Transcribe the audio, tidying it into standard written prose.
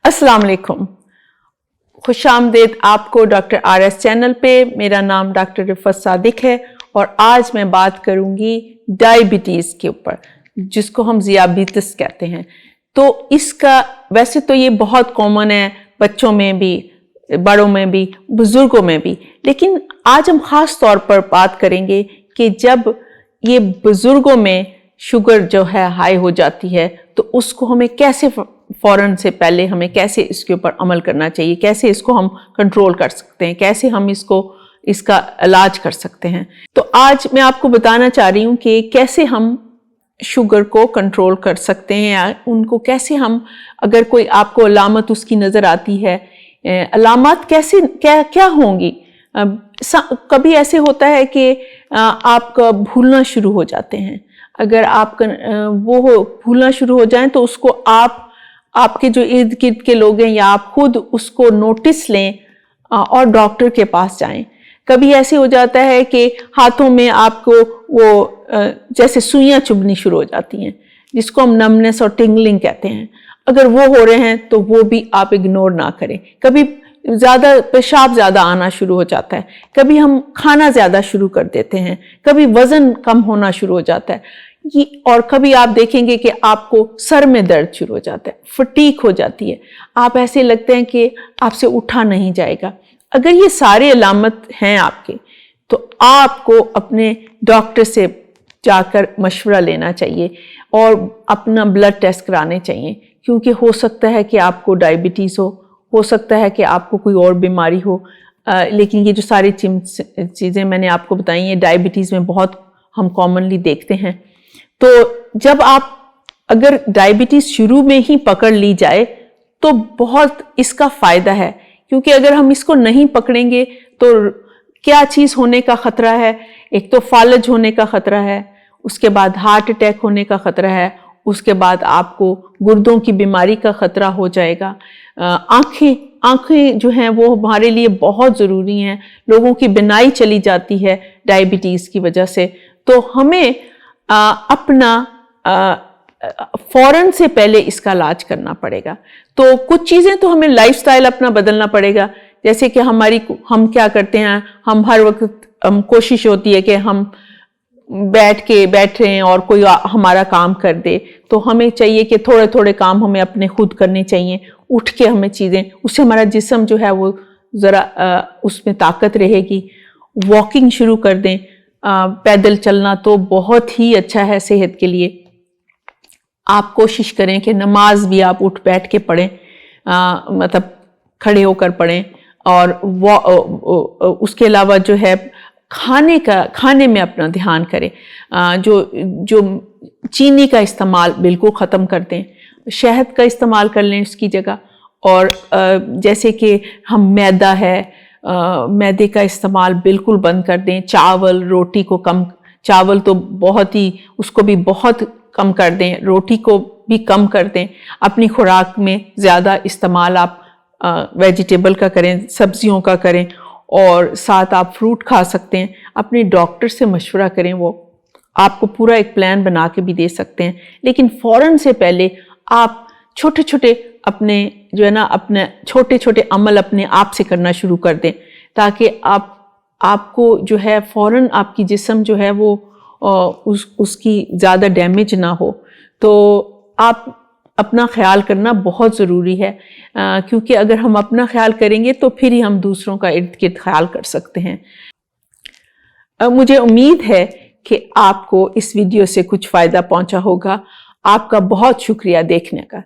अस्सलाम वालेकुम, खुश आमदीद आपको डॉक्टर RS चैनल पे। मेरा नाम डॉक्टर रिफत सादिक है और आज मैं बात करूंगी डायबिटीज़ के ऊपर, जिसको हम ज़ियाबितस कहते हैं। तो इसका वैसे तो ये बहुत कॉमन है, बच्चों में भी, बड़ों में भी, बुज़ुर्गों में भी, लेकिन आज हम ख़ास तौर पर बात करेंगे कि जब ये बुज़ुर्गों में शुगर जो है हाई हो जाती है तो उसको हमें कैसे फ़ौरन से पहले हमें कैसे इसके ऊपर अमल करना चाहिए, कैसे इसको हम कंट्रोल कर सकते हैं, कैसे हम इसका इलाज कर सकते हैं। तो आज मैं आपको बताना चाह रही हूँ कि कैसे हम शुगर को कंट्रोल कर सकते हैं, या उनको कैसे हम, अगर कोई आपको अलामत उसकी नज़र आती है, अलामत कैसे क्या होंगी। कभी ऐसे होता है कि आप भूलना शुरू हो जाते हैं। अगर आप भूलना शुरू हो जाएं तो उसको आपके जो इर्द गिर्द के लोग हैं या आप खुद उसको नोटिस लें और डॉक्टर के पास जाएं। कभी ऐसे हो जाता है कि हाथों में आपको वो जैसे सुइयां चुभनी शुरू हो जाती हैं, जिसको हम नमनेस और टिंगलिंग कहते हैं। अगर वो हो रहे हैं तो वो भी आप इग्नोर ना करें। कभी पेशाब ज़्यादा आना शुरू हो जाता है, कभी हम खाना ज़्यादा शुरू कर देते हैं, कभी वज़न कम होना शुरू हो जाता है, और कभी आप देखेंगे कि आपको सर में दर्द शुरू हो जाता है, फटीक हो जाती है, आप ऐसे लगते हैं कि आपसे उठा नहीं जाएगा। अगर ये सारे अलामत हैं आपके, तो आपको अपने डॉक्टर से जाकर मशवरा लेना चाहिए और अपना ब्लड टेस्ट कराने चाहिए, क्योंकि हो सकता है कि आपको डायबिटीज़ हो सकता है कि आपको कोई और बीमारी हो। लेकिन ये जो सारी चीज़ें मैंने आपको बताई हैं, डायबिटीज़ में बहुत हम कॉमनली देखते हैं। तो जब अगर डायबिटीज़ शुरू में ही पकड़ ली जाए तो बहुत इसका फ़ायदा है, क्योंकि अगर हम इसको नहीं पकड़ेंगे तो क्या चीज़ होने का ख़तरा है। एक तो फालज होने का ख़तरा है, उसके बाद हार्ट अटैक होने का ख़तरा है, उसके बाद आपको गुर्दों की बीमारी का ख़तरा हो जाएगा। आँखें जो हैं वो हमारे लिए बहुत ज़रूरी हैं। लोगों की बिनाई चली जाती है डायबिटीज़ की वजह से। तो हमें अपना फ़ौरन से पहले इसका इलाज करना पड़ेगा। तो कुछ चीज़ें तो हमें लाइफस्टाइल अपना बदलना पड़ेगा। जैसे कि हम क्या करते हैं, हम हर वक्त कोशिश होती है कि हम बैठ रहे हैं और कोई हमारा काम कर दे। तो हमें चाहिए कि थोड़े थोड़े काम हमें अपने खुद करने चाहिए, उठ के हमें चीज़ें, उससे हमारा जिस्म जो है वो ज़रा उसमें ताकत रहेगी। वॉकिंग शुरू कर दें, पैदल चलना तो बहुत ही अच्छा है सेहत के लिए। आप कोशिश करें कि नमाज भी आप उठ बैठ के पढ़ें, मतलब खड़े होकर पढ़ें। और उसके अलावा जो है खाने में अपना ध्यान करें। जो चीनी का इस्तेमाल बिल्कुल ख़त्म कर दें, शहद का इस्तेमाल कर लें उसकी जगह। और जैसे कि हम मैदा है, मैदे का इस्तेमाल बिल्कुल बंद कर दें। चावल रोटी को कम, चावल तो बहुत ही, उसको भी बहुत कम कर दें, रोटी को भी कम कर दें। अपनी खुराक में ज़्यादा इस्तेमाल आप वेजिटेबल का करें, सब्जियों का करें, और साथ आप फ्रूट खा सकते हैं। अपने डॉक्टर से मशवरा करें, वो आपको पूरा एक प्लान बना के भी दे सकते हैं। लेकिन फ़ौरन से पहले आप छोटे छोटे अपने छोटे छोटे अमल अपने आप से करना शुरू कर दें, ताकि आपको जो है फ़ौरन आपकी जिस्म जो है वो उसकी ज़्यादा डैमेज ना हो। तो आप अपना ख्याल करना बहुत ज़रूरी है, क्योंकि अगर हम अपना ख्याल करेंगे तो फिर ही हम दूसरों का इर्द गिर्द ख्याल कर सकते हैं। मुझे उम्मीद है कि आपको इस वीडियो से कुछ फ़ायदा पहुंचा होगा। आपका बहुत शुक्रिया देखने का।